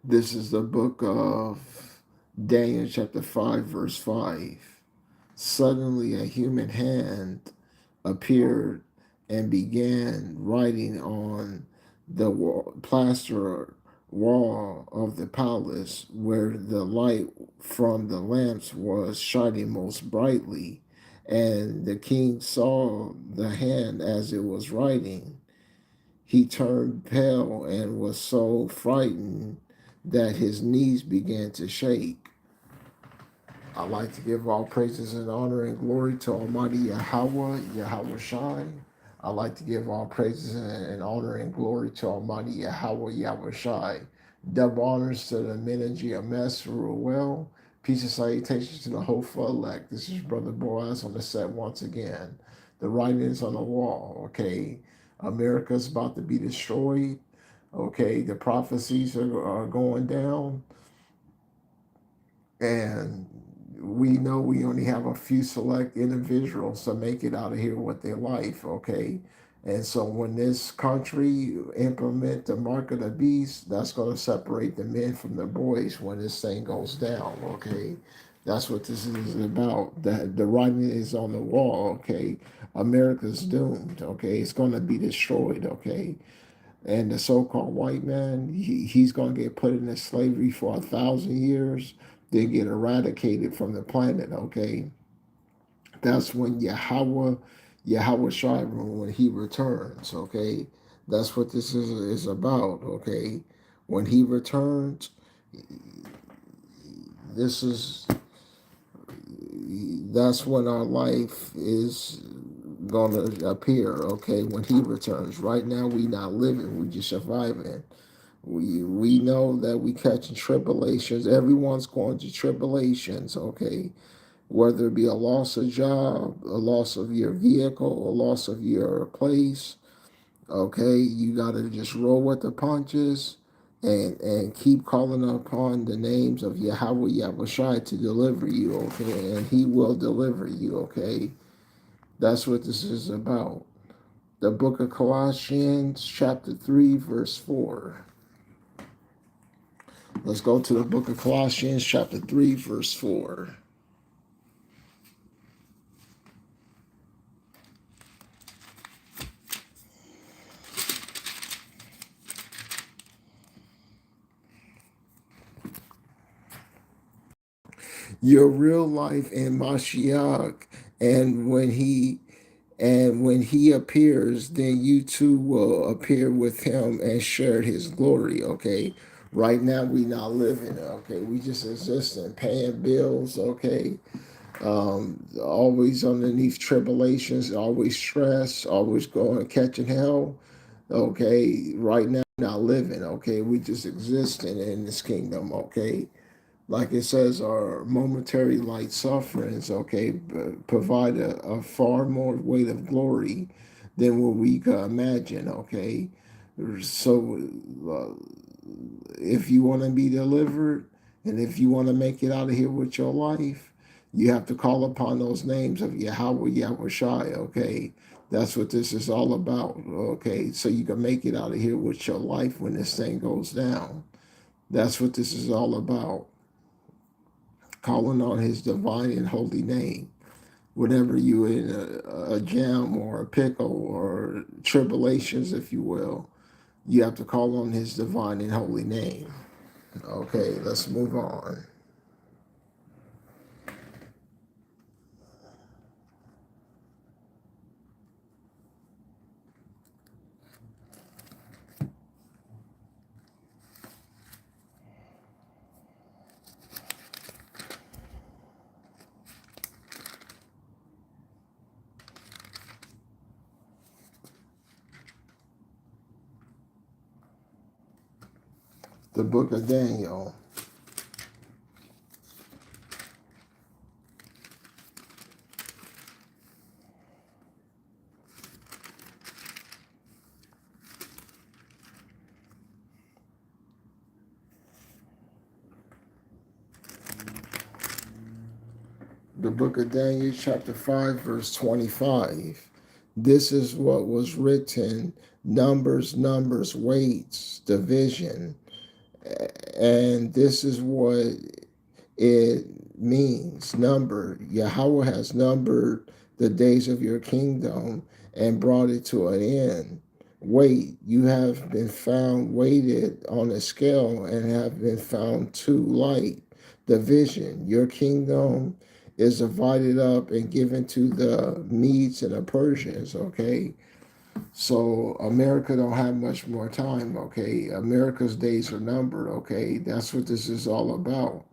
This is the book of Daniel, chapter 5, verse 5. Suddenly, a human hand appeared and began writing on the plaster wall of the palace where the light from the lamps was shining most brightly. And the king saw the hand as it was writing. He turned pale and was so frightened that his knees began to shake. I like to give all praises and honor and glory to Almighty Yahweh, Yahweh Shai. I like to give all praises and honor and glory to Almighty Yahweh, Yahweh Shai. Double honors to the men of GMS who rule well. Peace and salutations to the hopeful elect. This is Brother Boaz on the set once again. The writing is on the wall, okay? America's about to be destroyed, okay? The prophecies are going down, and we know we only have a few select individuals to make it out of here with their life, okay? And so when this country implement the mark of the beast, that's going to separate the men from the boys when this thing goes down, okay? That's what this is about. The writing is on the wall, okay? America's doomed, okay? It's going to be destroyed, okay? And the so-called white man, he's going to get put into slavery for 1,000 years, then get eradicated from the planet, okay? That's when Yahweh Shai, when he returns, okay? That's what this is about, okay? When he returns, this is that's when our life is gonna appear, okay? When he returns. Right now we not living, we just surviving. We know that we catching tribulations. Everyone's going to tribulations, okay? Whether it be a loss of job, a loss of your vehicle, a loss of your place, okay? You got to just roll with the punches and keep calling upon the names of Yahweh Yahushai to deliver you, okay? And he will deliver you, okay? That's what this is about. The book of Colossians, chapter 3, verse 4. Let's go to the book of Colossians, chapter 3, verse 4. Your real life in Mashiach, and when he appears, then you too will appear with him and share his glory, okay? Right now we not living, okay? We just existing, paying bills, okay? Always underneath tribulations, always stress, always going catching hell. Okay, right now not living. Okay, we just existing in this kingdom. Okay, like it says, our momentary light sufferings. Okay, provide a far more weight of glory than what we could imagine. Okay, so if you want to be delivered and if you want to make it out of here with your life, you have to call upon those names of Yahweh, Yahweh Shai, okay? That's what this is all about, okay? So you can make it out of here with your life when this thing goes down. That's what this is all about. Calling on his divine and holy name. Whenever you're in a jam or a pickle or tribulations, if you will, you have to call on his divine and holy name. Okay, let's move on. The book of Daniel. The book of Daniel, chapter 5, verse 25. This is what was written: numbers, numbers, weights, division. And this is what it means number. Yahweh has numbered the days of your kingdom and brought it to an end. Wait, you have been found weighted on a scale and have been found too light. The vision, your kingdom is divided up and given to the Medes and the Persians, okay? So America don't have much more time, okay? America's days are numbered, okay? That's what this is all about.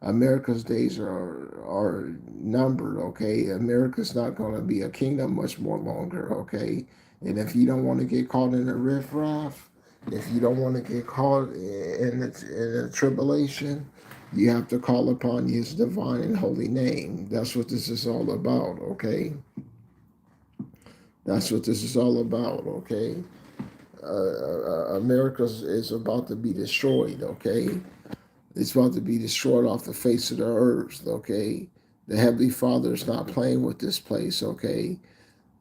America's days are numbered, okay? America's not going to be a kingdom much more longer, okay? And if you don't want to get caught in a riffraff, if you don't want to get caught in a tribulation, you have to call upon his divine and holy name. That's what this is all about, okay? That's what this is all about, okay? America is about to be destroyed, okay? It's about to be destroyed off the face of the earth, okay? The Heavenly Father is not playing with this place, okay?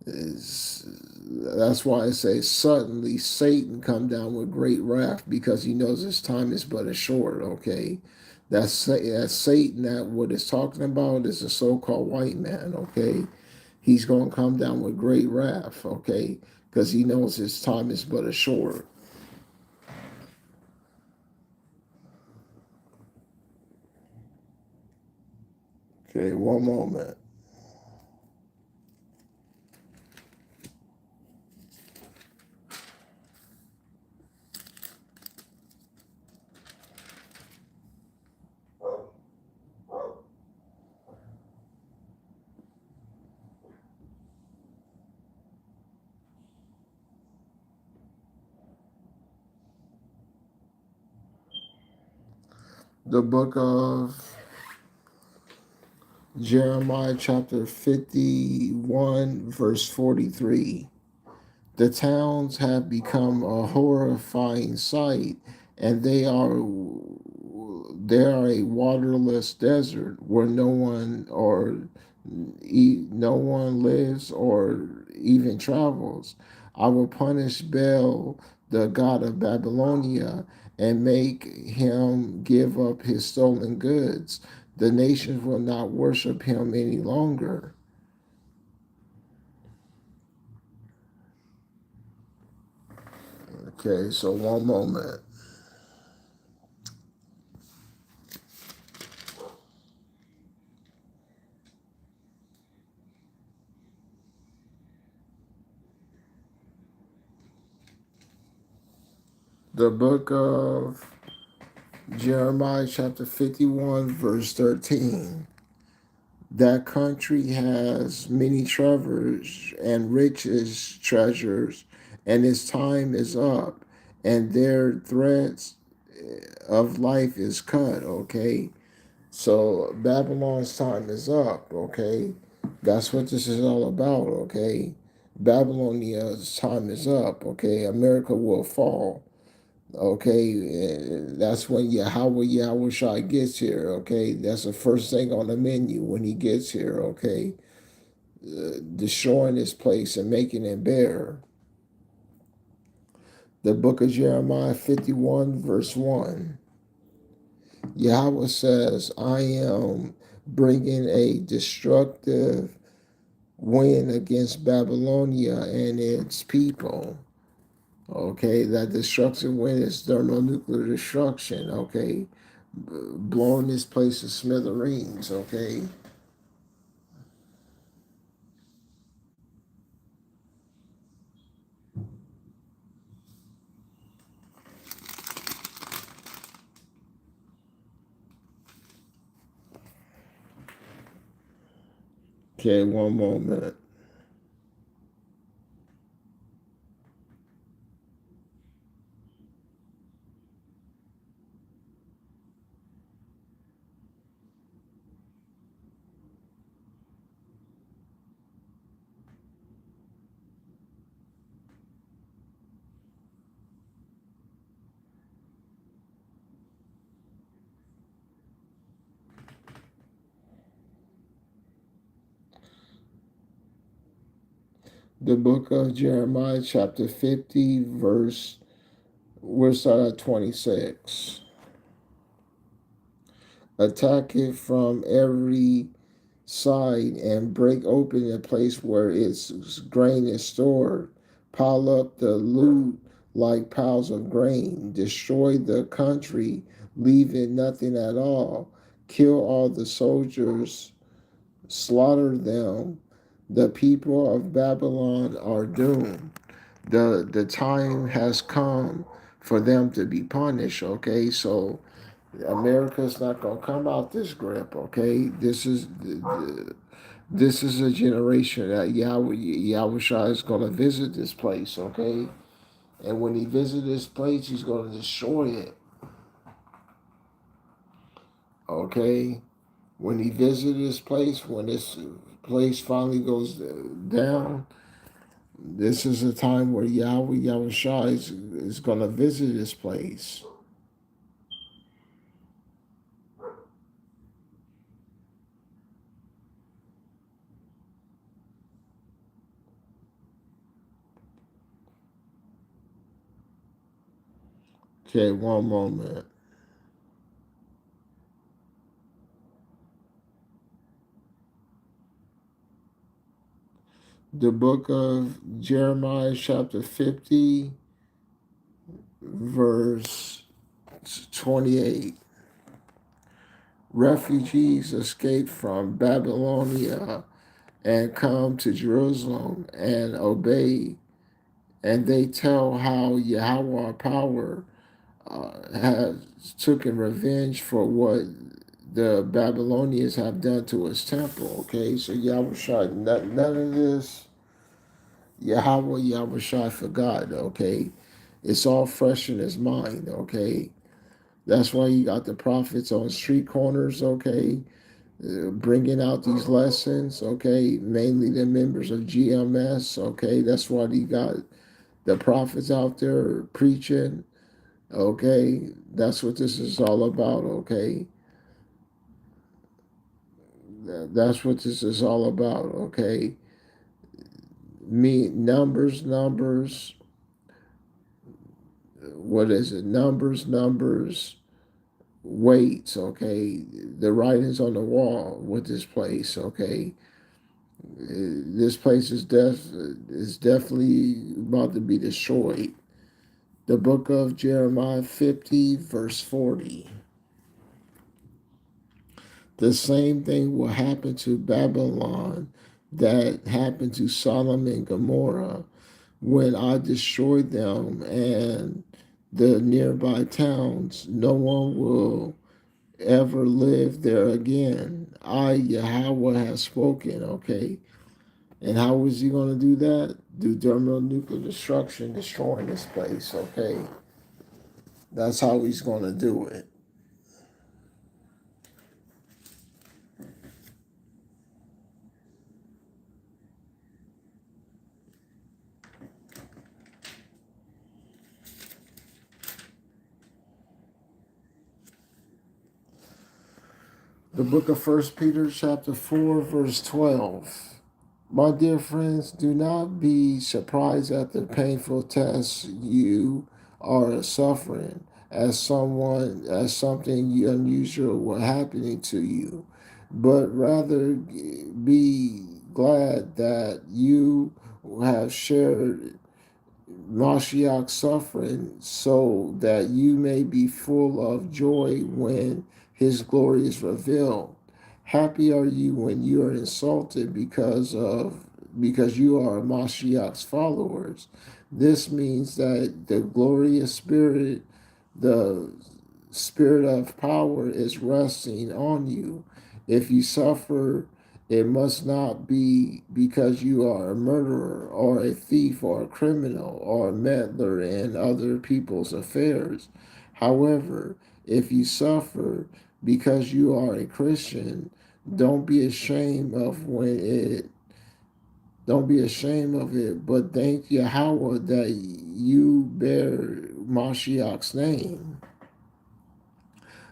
It's, that's why I say suddenly Satan come down with great wrath because he knows his time is but a short, okay? That's Satan. That what it's talking about is a so-called white man, okay? He's going to come down with great wrath, okay? Because he knows his time is but a short. Okay, one moment. The book of Jeremiah, chapter 51, verse 43. The towns have become a horrifying sight, and they are a waterless desert where no one lives or even travels. I will punish Bel, the god of Babylonia, and make him give up his stolen goods. The nations will not worship him any longer. Okay, so one moment. The book of Jeremiah, chapter 51, verse 13. That country has many treasures and richest treasures, and its time is up, and their threads of life is cut, okay? So Babylon's time is up, okay? That's what this is all about, okay? Babylonia's time is up, okay? America will fall. Okay, that's when Yahweh Shai gets here. Okay, that's the first thing on the menu when he gets here. Okay, destroying this place and making it bare. The book of Jeremiah 51, verse 1. Yahweh says, I am bringing a destructive wind against Babylonia and its people. Okay, that destructive wind is thermonuclear destruction. Okay, blowing this place to smithereens, okay? Okay, one moment. The book of Jeremiah, chapter 50, we'll start at 26. attack it from every side and break open the place where its grain is stored. Pile up the loot like piles of grain. Destroy the country, leaving nothing at all. Kill all the soldiers, slaughter them. The people of Babylon are doomed. The time has come for them to be punished. Okay, so America's not gonna come out this grip. Okay, this is a generation that Yahweh Shai is gonna visit this place. Okay, and when he visits this place, he's gonna destroy it. Okay, when he visits this place, when this place finally goes down, this is a time where Yahweh Shai is going to visit this place. Okay, one moment. The book of Jeremiah, chapter 50, verse 28. Refugees escape from Babylonia and come to Jerusalem and obey, and they tell how Yahweh power has taken revenge for what the Babylonians have done to his temple. Okay, so Yahweh none of this Yahweh forgot. Okay, it's all fresh in his mind. Okay, that's why you got the prophets on street corners. Okay, bringing out these lessons. Okay, mainly the members of GMS. Okay, that's why you got the prophets out there preaching. Okay, that's what this is all about. Okay, that's what this is all about. Okay, me numbers. What is it? Numbers. Weights. Okay, the writings on the wall with this place. Okay, this place is definitely about to be destroyed. The book of Jeremiah 50, verse 40. The same thing will happen to Babylon that happened to Sodom and Gomorrah when I destroyed them and the nearby towns. No one will ever live there again. I, Yahweh, have spoken. Okay. And how is he going to do that? Do thermonuclear destruction, destroying this place. Okay. That's how he's going to do it. The book of First Peter chapter 4, verse 12. My dear friends, do not be surprised at the painful tests you are suffering as something unusual happening to you, but rather be glad that you have shared Mashiach's suffering so that you may be full of joy when his glory is revealed. Happy are you when you are insulted because you are Mashiach's followers. This means that the glorious spirit, the spirit of power is resting on you. If you suffer, it must not be because you are a murderer or a thief or a criminal or a meddler in other people's affairs. However, if you suffer because you are a Christian, don't be ashamed of when it don't be ashamed of it, but thank Yahweh that you bear Mashiach's name.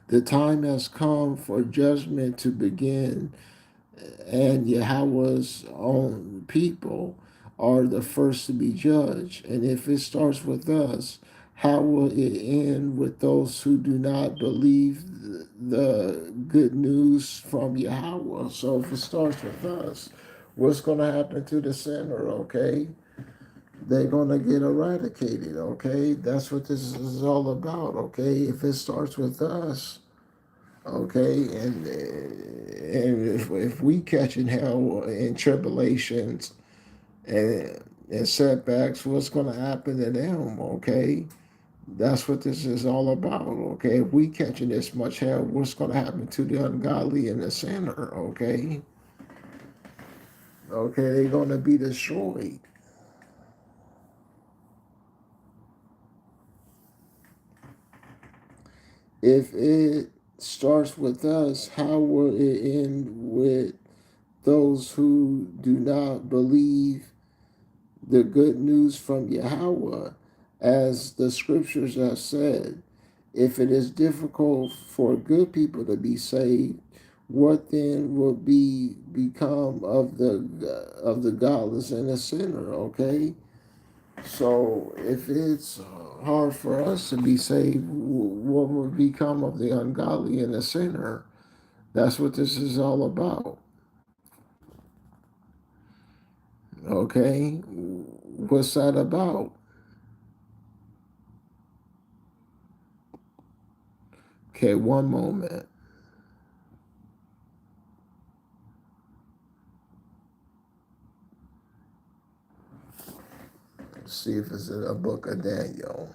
The time has come for judgment to begin, and Yahweh's own people are the first to be judged. And if it starts with us, How will it end with those who do not believe the good news from Yahweh? So if it starts with us, what's going to happen to the sinner, okay? They're going to get eradicated, okay? That's what this is all about, okay? If it starts with us, okay, and if we catch in hell in tribulations and setbacks, what's going to happen to them, okay? That's what this is all about, okay? If we catching this much hell, what's going to happen to the ungodly and the sinner, okay? Okay, they're going to be destroyed. If it starts with us, how will it end with those who do not believe the good news from Yahweh? As the scriptures have said, if it is difficult for good people to be saved, what then will become of the godless and the sinner? Okay, so if it's hard for us to be saved, what will become of the ungodly and the sinner? That's what this is all about. Okay, what's that about? Okay, one moment. Let's see if it's in a book of Daniel.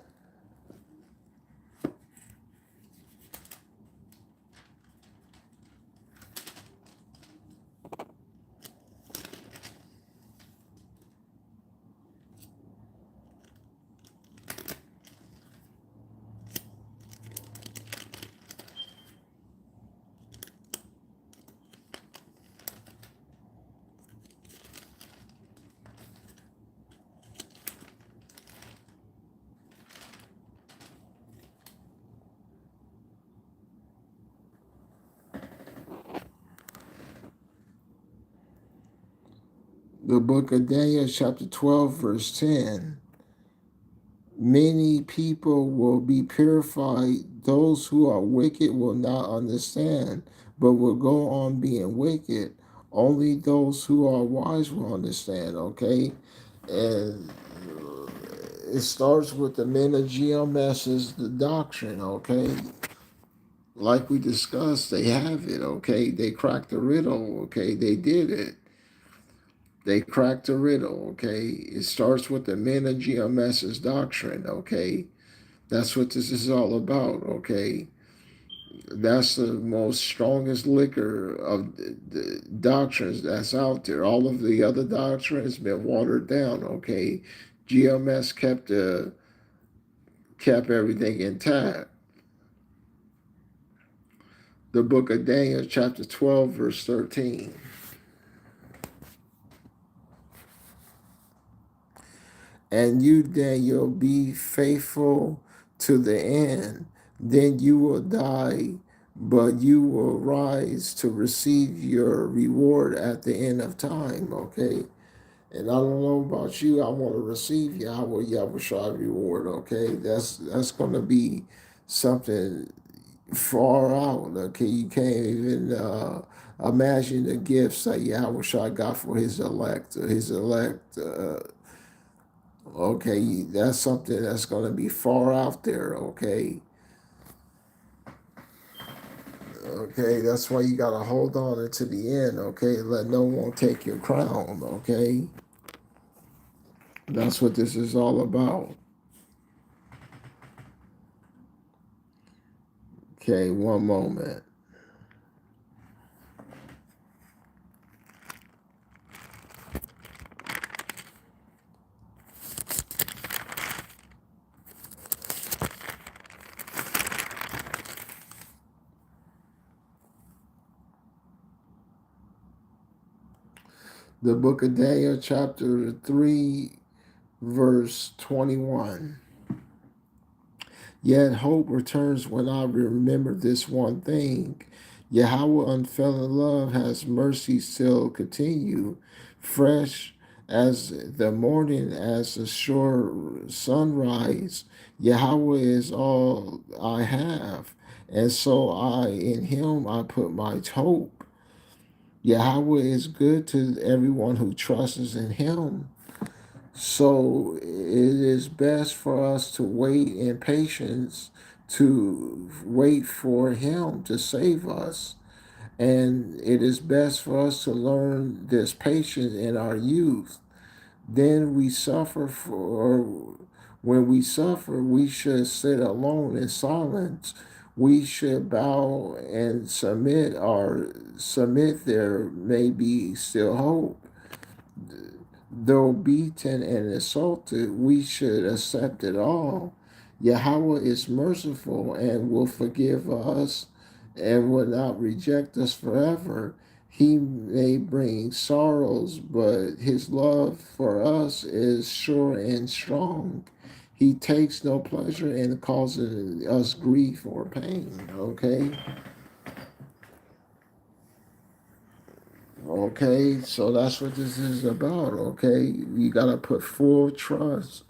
The book of Daniel, chapter 12, verse 10. Many people will be purified. Those who are wicked will not understand, but will go on being wicked. Only those who are wise will understand, okay? And it starts with the men of GMS's the doctrine, okay? Like we discussed, they have it, okay? They cracked the riddle, okay? They did it. They cracked the riddle, okay? It starts with the men of GMS's doctrine, okay? That's what this is all about, okay? That's the most strongest liquor of the doctrines that's out there. All of the other doctrines been watered down, okay? GMS kept everything intact. The book of Daniel, chapter 12, verse 13. And you, Daniel, be faithful to the end. Then you will die, but you will rise to receive your reward at the end of time. Okay. And I don't know about you, I want to receive Yahweh Yahushua reward. Okay. That's gonna be something far out. Okay. You can't even imagine the gifts that Yahushua got for his elect. Okay, that's something that's going to be far out there, okay? Okay, that's why you got to hold on until the end, okay? Let no one take your crown, okay? That's what this is all about. Okay, one moment. The book of Daniel, chapter 3, verse 21. Yet hope returns when I remember this one thing. Yahweh unfailing love has mercy still continue, fresh as the morning, as the sure sunrise. Yahweh is all I have. And so in him, I put my hope. Yahweh is good to everyone who trusts in him. So it is best for us to wait in patience, to wait for him to save us. And it is best for us to learn this patience in our youth. Then we suffer for, when we suffer, we should sit alone in silence. We should bow and submit there may be still hope. Though beaten and insulted, we should accept it all. Yahweh is merciful and will forgive us and will not reject us forever. He may bring sorrows, but his love for us is sure and strong. He takes no pleasure in causing us grief or pain. Okay? Okay, so that's what this is about. Okay, you got to put full trust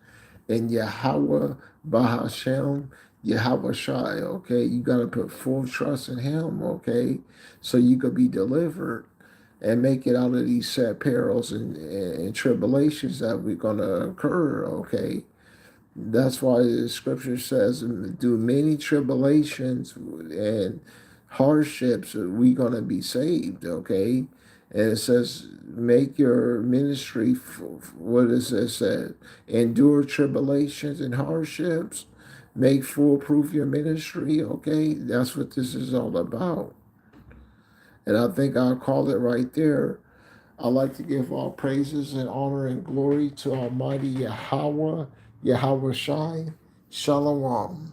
in Yahweh Bahashem, Yahweh Shai. Okay, you got to put full trust in him. Okay, so you could be delivered and make it out of these sad perils and tribulations that we're going to occur. Okay, that's why the scripture says, through many tribulations and hardships, we going to be saved, okay? And it says, make your ministry, what does it say? Endure tribulations and hardships. Make foolproof your ministry, okay? That's what this is all about. And I think I'll call it right there. I'd like to give all praises and honor and glory to Almighty Yahweh, Yahweh Shai. Shalom.